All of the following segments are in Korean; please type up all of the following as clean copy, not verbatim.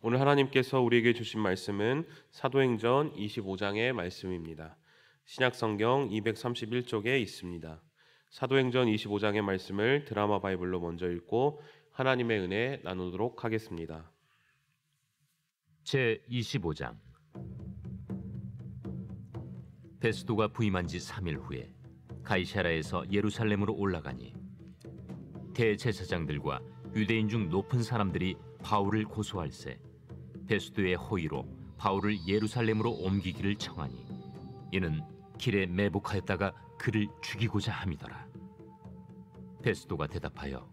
오늘 하나님께서 우리에게 주신 말씀은 사도행전 25장의 말씀입니다. 신약성경 231쪽에 있습니다. 사도행전 25장의 말씀을 드라마 바이블로 먼저 읽고 하나님의 은혜 나누도록 하겠습니다. 제25장. 베스도가 부임한 지 3일 후에 가이사랴에서 예루살렘으로 올라가니 대제사장들과 유대인 중 높은 사람들이 바울을 고소할세 베스도의 호의로 바울을 예루살렘으로 옮기기를 청하니 이는 길에 매복하였다가 그를 죽이고자 함이더라. 베스도가 대답하여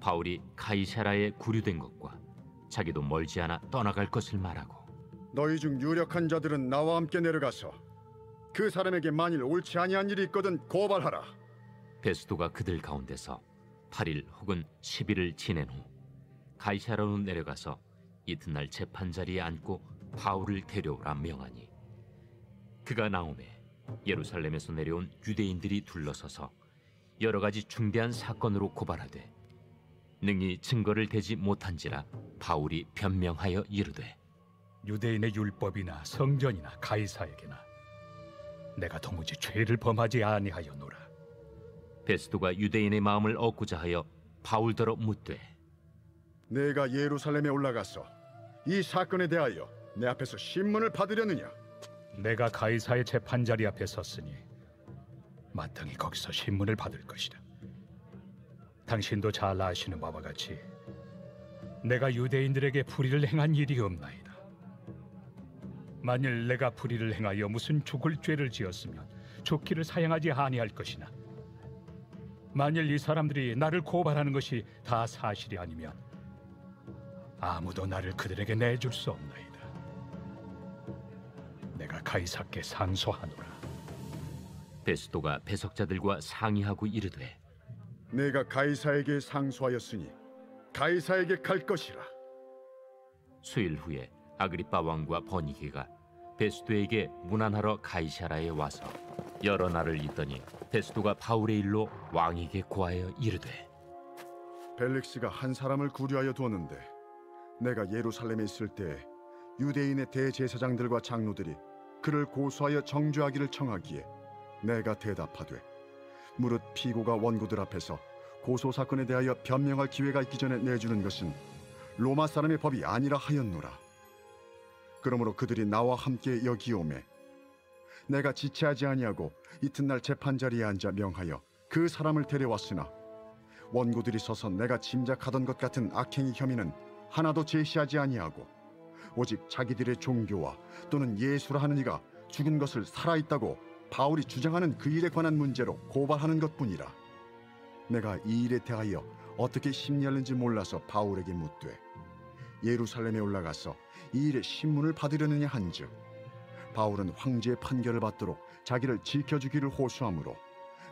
바울이 가이사랴에 구류된 것과 자기도 멀지 않아 떠나갈 것을 말하고, 너희 중 유력한 자들은 나와 함께 내려가서 그 사람에게 만일 옳지 아니한 일이 있거든 고발하라. 베스도가 그들 가운데서 8일 혹은 10일을 지낸 후 가이사랴로 내려가서 이튿날 재판자리에 앉고 바울을 데려오라 명하니, 그가 나오매 예루살렘에서 내려온 유대인들이 둘러서서 여러 가지 중대한 사건으로 고발하되 능히 증거를 대지 못한지라 바울이 변명하여 이르되, 유대인의 율법이나 성전이나 가이사에게나 내가 도무지 죄를 범하지 아니하였노라. 베스도가 유대인의 마음을 얻고자 하여 바울더러 묻되, 내가 예루살렘에 올라가서 이 사건에 대하여 내 앞에서 신문을 받으려느냐? 내가 가이사의 재판자리 앞에 섰으니 마땅히 거기서 신문을 받을 것이다. 당신도 잘 아시는 바와 같이 내가 유대인들에게 불의를 행한 일이 없나이다. 만일 내가 불의를 행하여 무슨 죽을 죄를 지었으면 죽기를 사양하지 아니할 것이나, 만일 이 사람들이 나를 고발하는 것이 다 사실이 아니면 아무도 나를 그들에게 내줄 수 없나이다. 내가 가이사께 상소하노라. 베스도가 배석자들과 상의하고 이르되, 내가 가이사에게 상소하였으니 가이사에게 갈 것이라. 수일 후에 아그리빠 왕과 버니게가 베스도에게 문안하러 가이사랴에 와서 여러 날을 있더니 베스도가 바울의 일로 왕에게 고하여 이르되, 벨릭스가 한 사람을 구류하여 두었는데 내가 예루살렘에 있을 때 유대인의 대제사장들과 장로들이 그를 고소하여 정죄하기를 청하기에 내가 대답하되, 무릇 피고가 원고들 앞에서 고소 사건에 대하여 변명할 기회가 있기 전에 내주는 것은 로마 사람의 법이 아니라 하였노라. 그러므로 그들이 나와 함께 여기 오매 내가 지체하지 아니하고 이튿날 재판자리에 앉아 명하여 그 사람을 데려왔으나 원고들이 서서 내가 짐작하던 것 같은 악행의 혐의는 하나도 제시하지 아니하고 오직 자기들의 종교와 또는 예수라 하는 이가 죽은 것을 살아있다고 바울이 주장하는 그 일에 관한 문제로 고발하는 것뿐이라. 내가 이 일에 대하여 어떻게 심리하는지 몰라서 바울에게 묻되, 예루살렘에 올라가서 이 일에 신문을 받으려느냐 한즉, 바울은 황제의 판결을 받도록 자기를 지켜주기를 호소하므로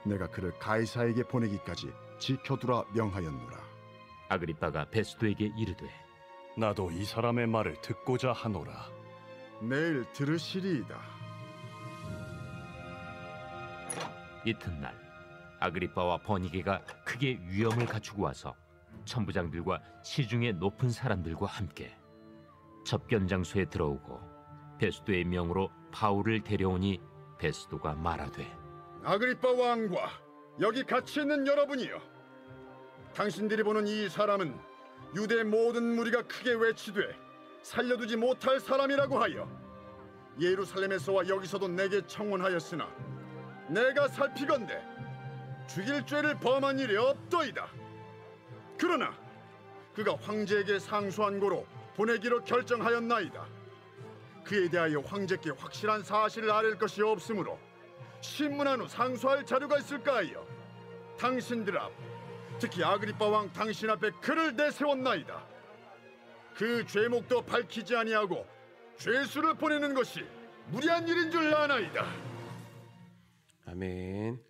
내가 그를 가이사에게 보내기까지 지켜두라 명하였노라. 아그리빠가 베스도에게 이르되, 나도 이 사람의 말을 듣고자 하노라. 내일 들으시리이다. 이튿날 아그리빠와 버니게가 크게 위엄을 갖추고 와서 천부장들과 시중의 높은 사람들과 함께 접견장소에 들어오고 베스도의 명으로 바울을 데려오니 베스도가 말하되, 아그리빠 왕과 여기 같이 있는 여러분이여, 당신들이 보는 이 사람은 유대 모든 무리가 크게 외치되 살려두지 못할 사람이라고 하여 예루살렘에서와 여기서도 내게 청원하였으나 내가 살피건대 죽일 죄를 범한 일이 없더이다. 그러나 그가 황제에게 상소한 고로 보내기로 결정하였나이다. 그에 대하여 황제께 확실한 사실을 아랠 것이 없으므로 신문한 후 상소할 자료가 있을까 하여 당신들 앞, 특히 아그리빠 왕 당신 앞에 그를 내세웠나이다. 그 죄목도 밝히지 아니하고 죄수를 보내는 것이 무리한 일인 줄 아나이다. 아멘.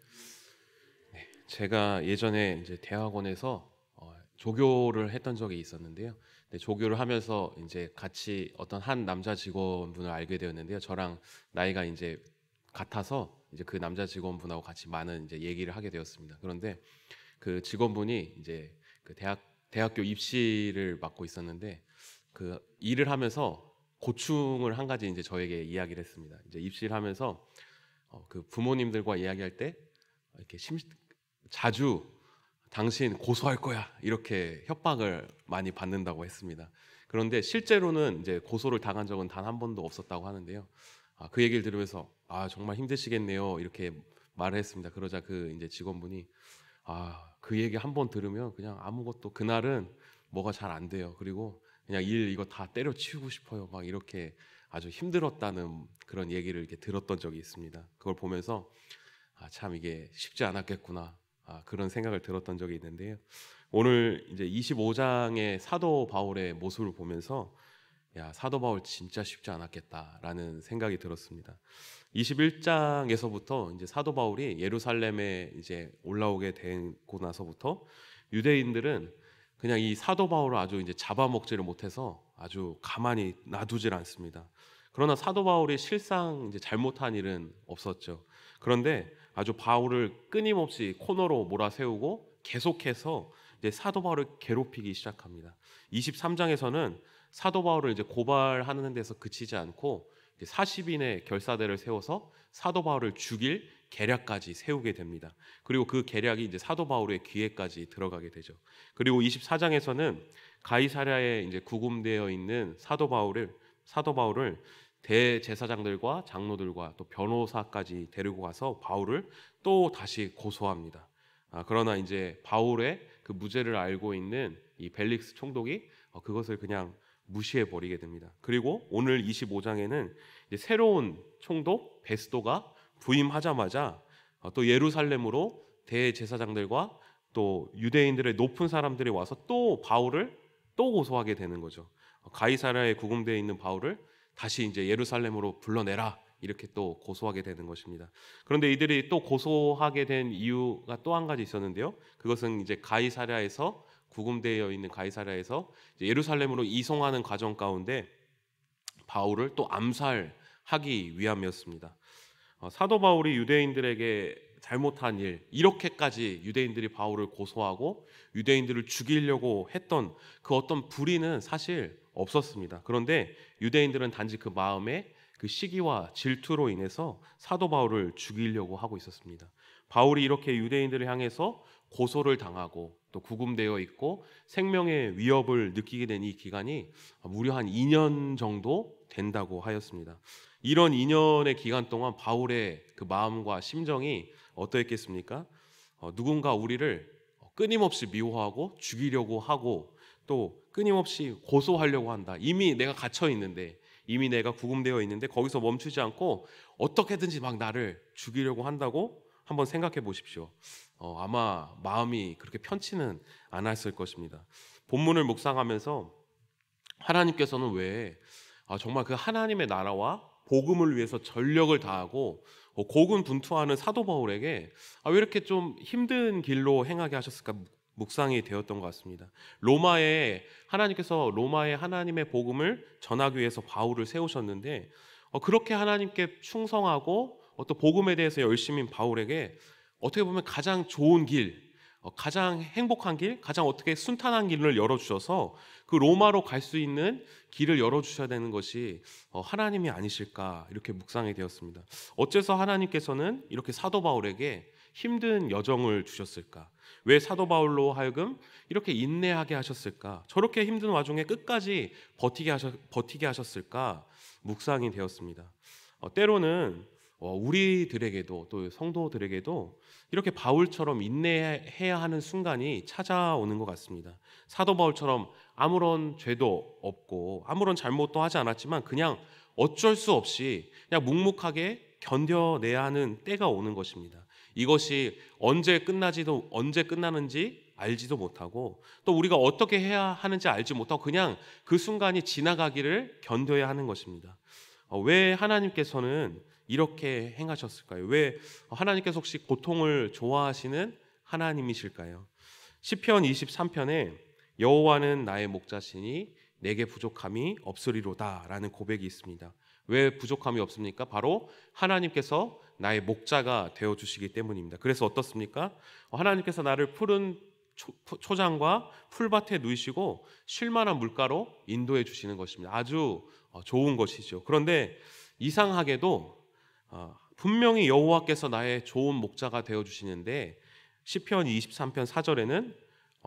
네, 제가 예전에 이제 대학원에서 조교를 했던 적이 있었는데요. 네, 조교를 하면서 이제 같이 어떤 한 남자 직원분을 알게 되었는데요. 저랑 나이가 이제 같아서 이제 그 남자 직원분하고 같이 많은 이제 얘기를 하게 되었습니다. 그런데 그 직원분이 이제 그 대학교 입시를 맡고 있었는데 그 일을 하면서 고충을 한 가지 이제 저에게 이야기를 했습니다. 이제 입시를 하면서 그 부모님들과 이야기할 때 이렇게 자주 당신 고소할 거야 이렇게 협박을 많이 받는다고 했습니다. 그런데 실제로는 이제 고소를 당한 적은 단 한 번도 없었다고 하는데요. 그 얘기를 들으면서 정말 힘드시겠네요 이렇게 말을 했습니다. 그러자 그 이제 직원분이 그 얘기 한 번 들으면 그냥 아무것도 그날은 뭐가 잘 안 돼요. 그리고 그냥 일 이거 다 때려치우고 싶어요. 막 이렇게 아주 힘들었다는 그런 얘기를 이렇게 들었던 적이 있습니다. 그걸 보면서 참 이게 쉽지 않았겠구나 그런 생각을 들었던 적이 있는데요. 오늘 이제 25장의 사도 바울의 모습을 보면서 사도 바울 진짜 쉽지 않았겠다라는 생각이 들었습니다. 21장에서부터 이제 사도 바울이 예루살렘에 이제 올라오게 되고 나서부터 유대인들은 그냥 이 사도 바울을 아주 이제 잡아먹지를 못해서 아주 가만히 놔두질 않습니다. 그러나 사도 바울이 실상 이제 잘못한 일은 없었죠. 그런데 아주 바울을 끊임없이 코너로 몰아세우고 계속해서 이제 사도 바울을 괴롭히기 시작합니다. 23장에서는 사도 바울을 이제 고발하는 데서 그치지 않고 40인의 결사대를 세워서 사도 바울을 죽일 계략까지 세우게 됩니다. 그리고 그 계략이 이제 사도 바울의 귀에까지 들어가게 되죠. 그리고 24장에서는 가이사랴에 이제 구금되어 있는 사도 바울을 대제사장들과 장로들과 또 변호사까지 데리고 가서 바울을 또 다시 고소합니다. 그러나 이제 바울의 그 무죄를 알고 있는 이 벨릭스 총독이 그것을 그냥 무시해 버리게 됩니다. 그리고 오늘 25장에는 새로운 총독 베스도가 부임하자마자 또 예루살렘으로 대제사장들과 또 유대인들의 높은 사람들이 와서 또 바울을 또 고소하게 되는 거죠. 가이사랴에 구금되어 있는 바울을 다시 이제 예루살렘으로 불러내라 이렇게 또 고소하게 되는 것입니다. 그런데 이들이 또 고소하게 된 이유가 또 한 가지 있었는데요. 그것은 이제 가이사랴에서 구금되어 있는 가이사랴에서 예루살렘으로 이송하는 과정 가운데 바울을 또 암살하기 위함이었습니다. 사도 바울이 유대인들에게 잘못한 일, 이렇게까지 유대인들이 바울을 고소하고 유대인들을 죽이려고 했던 그 어떤 불의는 사실 없었습니다. 그런데 유대인들은 단지 그 마음에 그 시기와 질투로 인해서 사도 바울을 죽이려고 하고 있었습니다. 바울이 이렇게 유대인들을 향해서 고소를 당하고 또 구금되어 있고 생명의 위협을 느끼게 된 이 기간이 무려 한 2년 정도 된다고 하였습니다. 이런 2년의 기간 동안 바울의 그 마음과 심정이 어떠했겠습니까? 누군가 우리를 끊임없이 미워하고 죽이려고 하고 또 끊임없이 고소하려고 한다. 이미 내가 갇혀 있는데, 이미 내가 구금되어 있는데 거기서 멈추지 않고 어떻게든지 막 나를 죽이려고 한다고 한번 생각해 보십시오. 아마 마음이 그렇게 편치는 않았을 것입니다. 본문을 묵상하면서 하나님께서는 왜 정말 그 하나님의 나라와 복음을 위해서 전력을 다하고 고군분투하는 사도 바울에게 왜 이렇게 좀 힘든 길로 행하게 하셨을까 묵상이 되었던 것 같습니다. 하나님께서 로마에 하나님의 복음을 전하기 위해서 바울을 세우셨는데 그렇게 하나님께 충성하고 또 복음에 대해서 열심인 바울에게 어떻게 보면 가장 좋은 길, 가장 행복한 길, 가장 어떻게 순탄한 길을 열어주셔서 그 로마로 갈 수 있는 길을 열어주셔야 되는 것이 하나님이 아니실까 이렇게 묵상이 되었습니다. 어째서 하나님께서는 이렇게 사도 바울에게 힘든 여정을 주셨을까? 왜 사도 바울로 하여금 이렇게 인내하게 하셨을까? 저렇게 힘든 와중에 끝까지 버티게 하셨을까? 묵상이 되었습니다. 때로는 우리들에게도 또 성도들에게도 이렇게 바울처럼 인내해야 하는 순간이 찾아오는 것 같습니다. 사도 바울처럼 아무런 죄도 없고 아무런 잘못도 하지 않았지만 그냥 어쩔 수 없이 그냥 묵묵하게 견뎌내야 하는 때가 오는 것입니다. 이것이 언제 끝나는지 알지도 못하고 또 우리가 어떻게 해야 하는지 알지 못하고 그냥 그 순간이 지나가기를 견뎌야 하는 것입니다. 왜 하나님께서는 이렇게 행하셨을까요? 왜 하나님께서 혹시 고통을 좋아하시는 하나님이실까요? 시편 23편에 여호와는 나의 목자시니 내게 부족함이 없으리로다 라는 고백이 있습니다. 왜 부족함이 없습니까? 바로 하나님께서 나의 목자가 되어주시기 때문입니다. 그래서 어떻습니까? 하나님께서 나를 푸른 초장과 풀밭에 누이시고 쉴만한 물가로 인도해 주시는 것입니다. 아주 좋은 것이죠. 그런데 이상하게도 분명히 여호와께서 나의 좋은 목자가 되어 주시는데 시편 23편 4절에는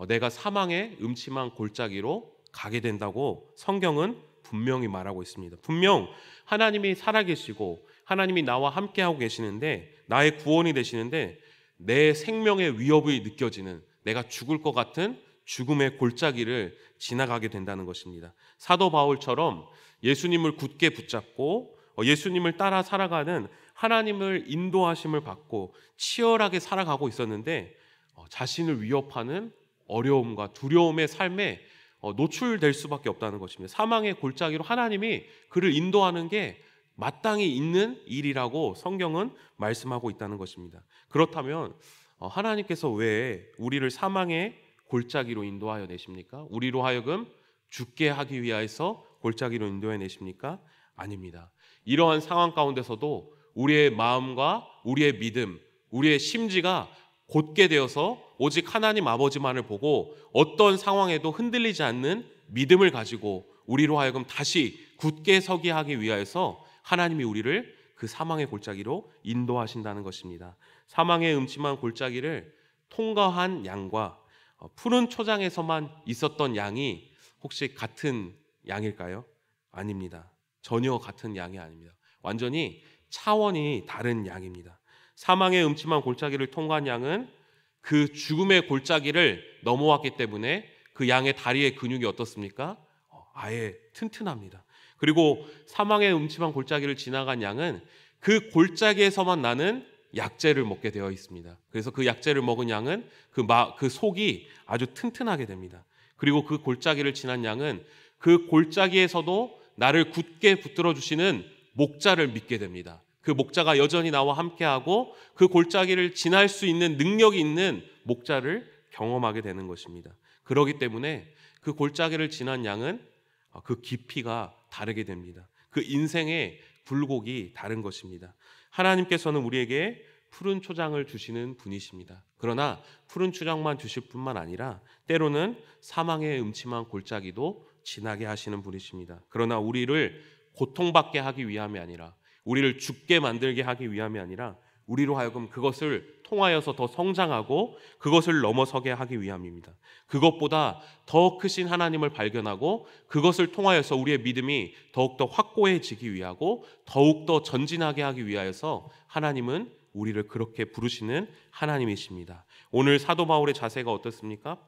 내가 사망의 음침한 골짜기로 가게 된다고 성경은 분명히 말하고 있습니다. 분명 하나님이 살아계시고 하나님이 나와 함께하고 계시는데 나의 구원이 되시는데 내 생명의 위협이 느껴지는 내가 죽을 것 같은 죽음의 골짜기를 지나가게 된다는 것입니다. 사도 바울처럼 예수님을 굳게 붙잡고 예수님을 따라 살아가는 하나님을 인도하심을 받고 치열하게 살아가고 있었는데 자신을 위협하는 어려움과 두려움의 삶에 노출될 수밖에 없다는 것입니다. 사망의 골짜기로 하나님이 그를 인도하는 게 마땅히 있는 일이라고 성경은 말씀하고 있다는 것입니다. 그렇다면 하나님께서 왜 우리를 사망의 골짜기로 인도하여 내십니까? 우리로 하여금 죽게 하기 위하여서 골짜기로 인도해 내십니까? 아닙니다. 이러한 상황 가운데서도 우리의 마음과 우리의 믿음, 우리의 심지가 곧게 되어서 오직 하나님 아버지만을 보고 어떤 상황에도 흔들리지 않는 믿음을 가지고 우리로 하여금 다시 굳게 서게 하기 위하여서 하나님이 우리를 그 사망의 골짜기로 인도하신다는 것입니다. 사망의 음침한 골짜기를 통과한 양과 푸른 초장에서만 있었던 양이 혹시 같은 양일까요? 아닙니다. 전혀 같은 양이 아닙니다. 완전히 차원이 다른 양입니다. 사망의 음침한 골짜기를 통과한 양은 그 죽음의 골짜기를 넘어왔기 때문에 그 양의 다리의 근육이 어떻습니까? 아예 튼튼합니다. 그리고 사망의 음침한 골짜기를 지나간 양은 그 골짜기에서만 나는 약재를 먹게 되어 있습니다. 그래서 그 약재를 먹은 양은 그 속이 아주 튼튼하게 됩니다. 그리고 그 골짜기를 지난 양은 그 골짜기에서도 나를 굳게 붙들어 주시는 목자를 믿게 됩니다. 그 목자가 여전히 나와 함께하고 그 골짜기를 지날 수 있는 능력이 있는 목자를 경험하게 되는 것입니다. 그렇기 때문에 그 골짜기를 지난 양은 그 깊이가 다르게 됩니다. 그 인생의 굴곡이 다른 것입니다. 하나님께서는 우리에게 푸른 초장을 주시는 분이십니다. 그러나 푸른 초장만 주실 뿐만 아니라 때로는 사망의 음침한 골짜기도 지나게 하시는 분이십니다. 그러나 우리를 고통받게 하기 위함이 아니라 우리를 죽게 만들게 하기 위함이 아니라 우리로 하여금 그것을 통하여서 더 성장하고 그것을 넘어서게 하기 위함입니다. 그것보다 더 크신 하나님을 발견하고 그것을 통하여서 우리의 믿음이 더욱더 확고해지기 위하고 더욱더 전진하게 하기 위하여서 하나님은 우리를 그렇게 부르시는 하나님이십니다. 오늘 사도 바울의 자세가 어떻습니까?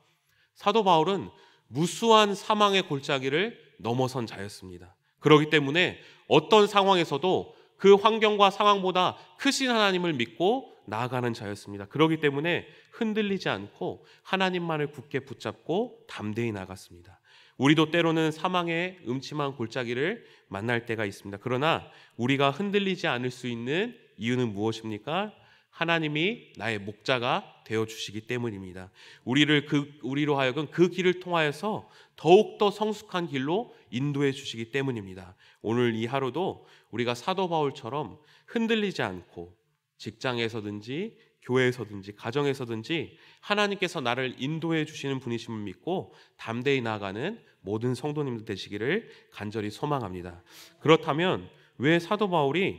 사도 바울은 무수한 사망의 골짜기를 넘어선 자였습니다. 그렇기 때문에 어떤 상황에서도 그 환경과 상황보다 크신 하나님을 믿고 나아가는 자였습니다. 그렇기 때문에 흔들리지 않고 하나님만을 굳게 붙잡고 담대히 나갔습니다. 우리도 때로는 사망의 음침한 골짜기를 만날 때가 있습니다. 그러나 우리가 흔들리지 않을 수 있는 이유는 무엇입니까? 하나님이 나의 목자가 되어 주시기 때문입니다. 우리로 하여금 그 길을 통하여서 더욱더 성숙한 길로 인도해 주시기 때문입니다. 오늘 이 하루도 우리가 사도 바울처럼 흔들리지 않고 직장에서든지 교회에서든지 가정에서든지 하나님께서 나를 인도해 주시는 분이심을 믿고 담대히 나아가는 모든 성도님들 되시기를 간절히 소망합니다. 그렇다면 왜 사도 바울에게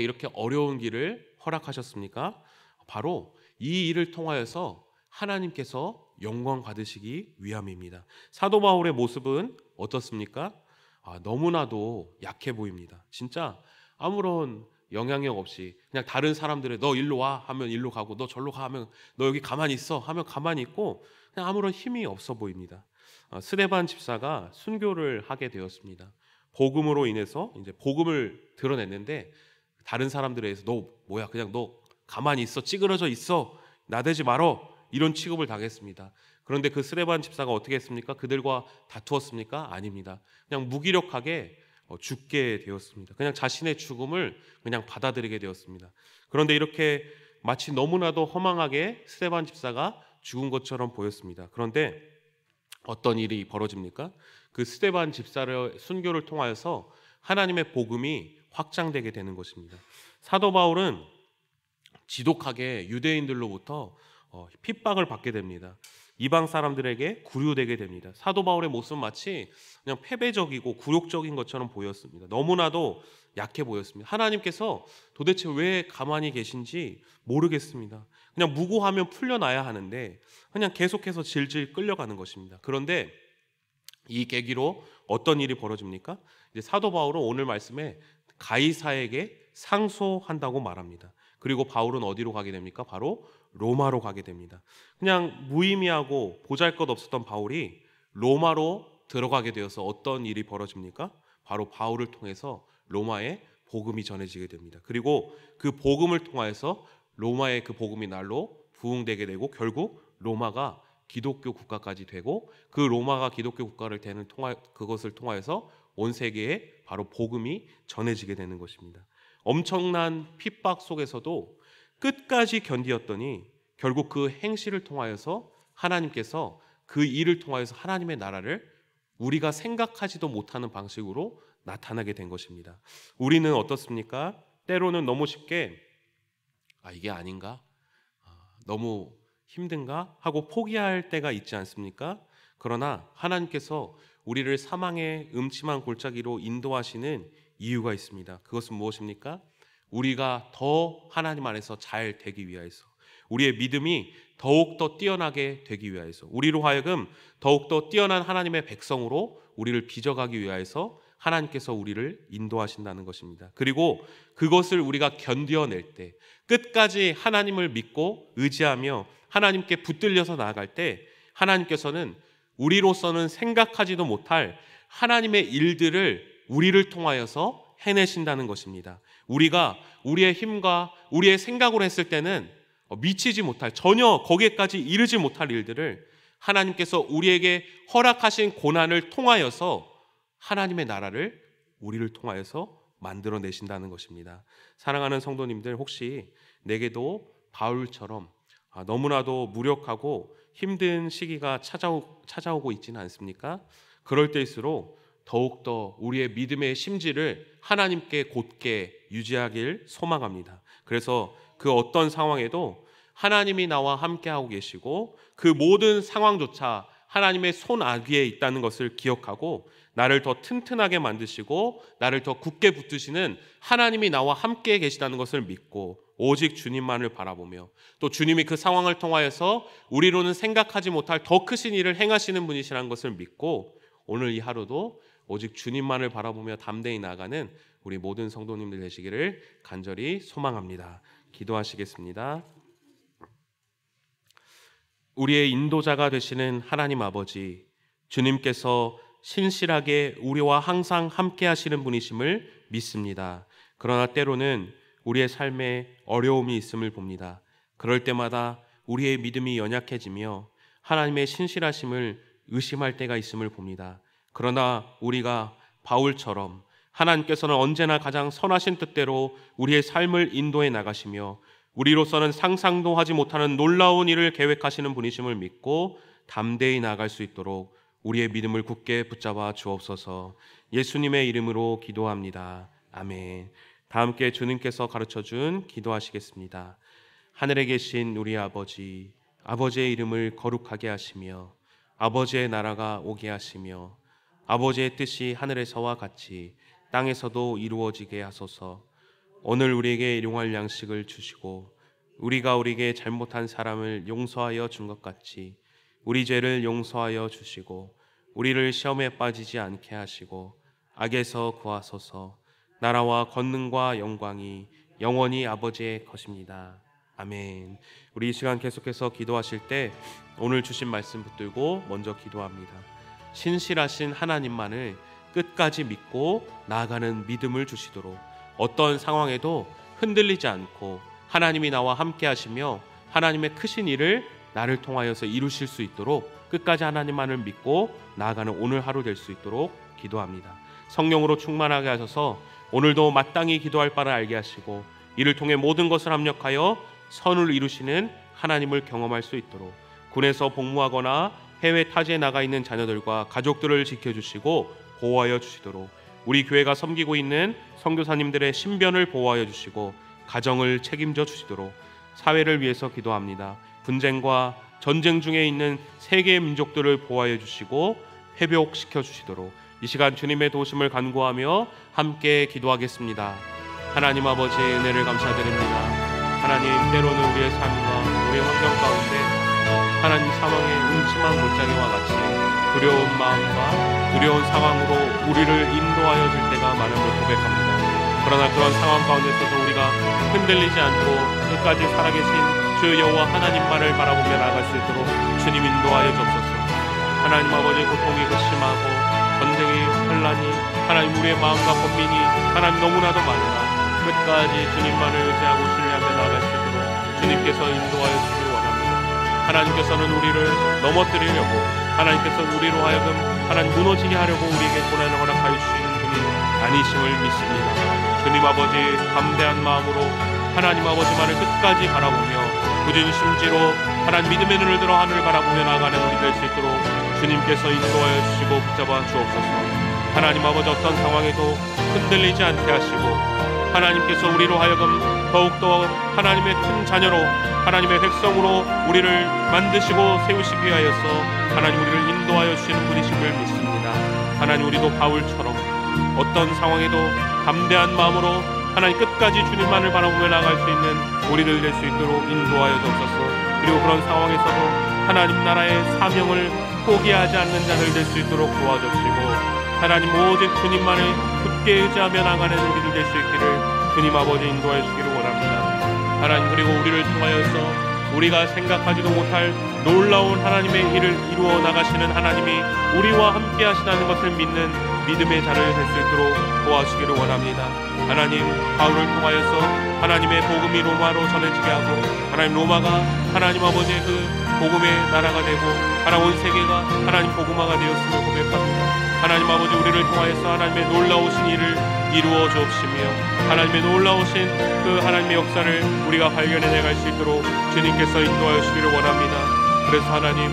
이렇게 어려운 길을 허락하셨습니까? 바로 이 일을 통하여서 하나님께서 영광 받으시기 위함입니다. 사도 바울의 모습은 어떻습니까? 너무나도 약해 보입니다. 진짜 아무런 영향력 없이 그냥 다른 사람들의 너 일로 와 하면 일로 가고 너 절로 가 하면 너 여기 가만히 있어 하면 가만히 있고 그냥 아무런 힘이 없어 보입니다. 스데반 집사가 순교를 하게 되었습니다. 복음으로 인해서 이제 복음을 드러냈는데 다른 사람들에 의해서 너 뭐야 그냥 너 가만히 있어 찌그러져 있어 나대지 말어 이런 취급을 당했습니다. 그런데 그 스데반 집사가 어떻게 했습니까? 그들과 다투었습니까? 아닙니다. 그냥 무기력하게 죽게 되었습니다. 그냥 자신의 죽음을 그냥 받아들이게 되었습니다. 그런데 이렇게 마치 너무나도 허망하게 스데반 집사가 죽은 것처럼 보였습니다. 그런데 어떤 일이 벌어집니까? 그 스데반 집사의 순교를 통하여서 하나님의 복음이 확장되게 되는 것입니다. 사도 바울은 지독하게 유대인들로부터 핍박을 받게 됩니다. 이방 사람들에게 구류되게 됩니다. 사도 바울의 모습은 마치 그냥 패배적이고 굴욕적인 것처럼 보였습니다. 너무나도 약해 보였습니다. 하나님께서 도대체 왜 가만히 계신지 모르겠습니다. 그냥 무고하면 풀려나야 하는데 그냥 계속해서 질질 끌려가는 것입니다. 그런데 이 계기로 어떤 일이 벌어집니까? 이제 사도 바울은 오늘 말씀에 가이사에게 상소한다고 말합니다. 그리고 바울은 어디로 가게 됩니까? 바로 로마로 가게 됩니다. 그냥 무의미하고 보잘것없었던 바울이 로마로 들어가게 되어서 어떤 일이 벌어집니까? 바로 바울을 통해서 로마에 복음이 전해지게 됩니다. 그리고 그 복음을 통하여서 로마의 그 복음이 날로 부흥되게 되고 결국 로마가 기독교 국가까지 되고 그 로마가 기독교 국가를 되는 그것을 통하여서 온 세계에 바로 복음이 전해지게 되는 것입니다. 엄청난 핍박 속에서도 끝까지 견디었더니 결국 그 행실을 통하여서 하나님께서 그 일을 통하여서 하나님의 나라를 우리가 생각하지도 못하는 방식으로 나타나게 된 것입니다. 우리는 어떻습니까? 때로는 너무 쉽게 이게 아닌가? 너무 힘든가? 하고 포기할 때가 있지 않습니까? 그러나 하나님께서 우리를 사망의 음침한 골짜기로 인도하시는 이유가 있습니다. 그것은 무엇입니까? 우리가 더 하나님 안에서 잘 되기 위하여서, 우리의 믿음이 더욱더 뛰어나게 되기 위하여서, 우리로 하여금 더욱더 뛰어난 하나님의 백성으로 우리를 빚어가기 위하여서 하나님께서 우리를 인도하신다는 것입니다. 그리고 그것을 우리가 견뎌낼 때, 끝까지 하나님을 믿고 의지하며 하나님께 붙들려서 나아갈 때 하나님께서는 우리로서는 생각하지도 못할 하나님의 일들을 우리를 통하여서 해내신다는 것입니다. 우리가 우리의 힘과 우리의 생각으로 했을 때는 미치지 못할, 전혀 거기에까지 이르지 못할 일들을 하나님께서 우리에게 허락하신 고난을 통하여서 하나님의 나라를 우리를 통하여서 만들어내신다는 것입니다. 사랑하는 성도님들, 혹시 내게도 바울처럼 너무나도 무력하고 힘든 시기가 찾아오고 있지는 않습니까? 그럴 때일수록 더욱더 우리의 믿음의 심지를 하나님께 곧게 유지하길 소망합니다. 그래서 그 어떤 상황에도 하나님이 나와 함께하고 계시고 그 모든 상황조차 하나님의 손아귀에 있다는 것을 기억하고 나를 더 튼튼하게 만드시고 나를 더 굳게 붙드시는 하나님이 나와 함께 계시다는 것을 믿고 오직 주님만을 바라보며 또 주님이 그 상황을 통하여서 우리로는 생각하지 못할 더 크신 일을 행하시는 분이시라는 것을 믿고 오늘 이 하루도 오직 주님만을 바라보며 담대히 나아가는 우리 모든 성도님들 되시기를 간절히 소망합니다. 기도하시겠습니다. 우리의 인도자가 되시는 하나님 아버지, 주님께서 신실하게 우리와 항상 함께 하시는 분이심을 믿습니다. 그러나 때로는 우리의 삶에 어려움이 있음을 봅니다. 그럴 때마다 우리의 믿음이 연약해지며 하나님의 신실하심을 의심할 때가 있음을 봅니다. 그러나 우리가 바울처럼 하나님께서는 언제나 가장 선하신 뜻대로 우리의 삶을 인도해 나가시며 우리로서는 상상도 하지 못하는 놀라운 일을 계획하시는 분이심을 믿고 담대히 나아갈 수 있도록 우리의 믿음을 굳게 붙잡아 주옵소서. 예수님의 이름으로 기도합니다. 아멘. 다 함께 주님께서 가르쳐준 기도하시겠습니다. 하늘에 계신 우리 아버지, 아버지의 이름을 거룩하게 하시며 아버지의 나라가 오게 하시며 아버지의 뜻이 하늘에서와 같이 땅에서도 이루어지게 하소서. 오늘 우리에게 일용할 양식을 주시고 우리가 우리에게 잘못한 사람을 용서하여 준 것 같이 우리 죄를 용서하여 주시고 우리를 시험에 빠지지 않게 하시고 악에서 구하소서. 나라와 권능과 영광이 영원히 아버지의 것입니다. 아멘. 우리 이 시간 계속해서 기도하실 때 오늘 주신 말씀 붙들고 먼저 기도합니다. 신실하신 하나님만을 끝까지 믿고 나아가는 믿음을 주시도록 어떤 상황에도 흔들리지 않고 하나님이 나와 함께 하시며 하나님의 크신 일을 나를 통하여서 이루실 수 있도록 끝까지 하나님만을 믿고 나아가는 오늘 하루 될 수 있도록 기도합니다. 성령으로 충만하게 하셔서 오늘도 마땅히 기도할 바를 알게 하시고 이를 통해 모든 것을 합력하여 선을 이루시는 하나님을 경험할 수 있도록 군에서 복무하거나 해외 타지에 나가 있는 자녀들과 가족들을 지켜주시고 보호하여 주시도록 우리 교회가 섬기고 있는 선교사님들의 신변을 보호하여 주시고 가정을 책임져 주시도록 사회를 위해서 기도합니다. 분쟁과 전쟁 중에 있는 세계의 민족들을 보호해 주시고 회복시켜 주시도록 이 시간 주님의 도우심을 간구하며 함께 기도하겠습니다. 하나님 아버지 은혜를 감사드립니다. 하나님, 때로는 우리의 삶과 우리의 환경 가운데 하나님 상황의 음침한 골짜기와 같이 두려운 마음과 두려운 상황으로 우리를 인도하여 줄 때가 많음을 고백합니다. 그러나 그런 상황 가운데서도 우리가 흔들리지 않고 끝까지 살아계신 주 여호와 하나님만을 바라보며 나아갈 수 있도록 주님 인도하여 주옵소서. 하나님 아버지, 고통이 극심하고 전쟁이 혼란이 하나님 우리의 마음과 범민이 하나님 너무나도 많으나 끝까지 주님만을 의지하고 신뢰하며 나아갈 수 있도록 주님께서 인도하여 주시기 원합니다. 하나님께서는 우리를 넘어뜨리려고, 하나님께서는 우리로 하여금 하나님 무너지게 하려고 우리에게 고난을 허락하여 주시는 분이 아니심을 믿습니다. 주님 아버지, 담대한 마음으로 하나님 아버지만을 끝까지 바라보며 굳은 심지로 하나님 믿음의 눈을 들어 하늘을 바라보며 나아가는 우리 될 수 있도록 주님께서 인도하여 주시고 붙잡아 주옵소서. 하나님 아버지, 어떤 상황에도 흔들리지 않게 하시고 하나님께서 우리로 하여금 더욱더 하나님의 큰 자녀로 하나님의 백성으로 우리를 만드시고 세우시기 위하여서 하나님 우리를 인도하여 주시는 분이심을 믿습니다. 하나님, 우리도 바울처럼 어떤 상황에도 담대한 마음으로 하나님 끝까지 주님만을 바라보며 나아갈 수 있는 우리들 될 수 있도록 인도하여 주옵소서. 그리고 그런 상황에서도 하나님 나라의 사명을 포기하지 않는 자들 될 수 있도록 도와주시고 하나님 오직 주님만을 굳게 의지하며 나가는 우리들 될 수 있기를 주님 아버지 인도하여 주기를 원합니다. 하나님, 그리고 우리를 통하여서 우리가 생각하지도 못할 놀라운 하나님의 일을 이루어 나가시는 하나님이 우리와 함께 하시다는 것을 믿는 믿음의 자를 될 수 있도록 도와주기를 원합니다. 하나님, 바울을 통하여서 하나님의 복음이 로마로 전해지게 하고 하나님 로마가 하나님 아버지의 그 복음의 나라가 되고 하나님 온 세계가 하나님 복음화가 되었음을 고백합니다. 하나님 아버지, 우리를 통하여서 하나님의 놀라우신 일을 이루어 주옵시며 하나님의 놀라우신 그 하나님의 역사를 우리가 발견해 갈 수 있도록 주님께서 인도하여 주시기를 원합니다. 그래서 하나님,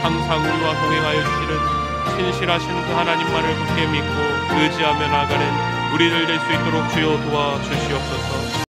항상 우리와 동행하여 주시는 신실하신 그 하나님만을 굳게 믿고 의지하며 나아가는 우리들 될 수 있도록 주여 도와주시옵소서.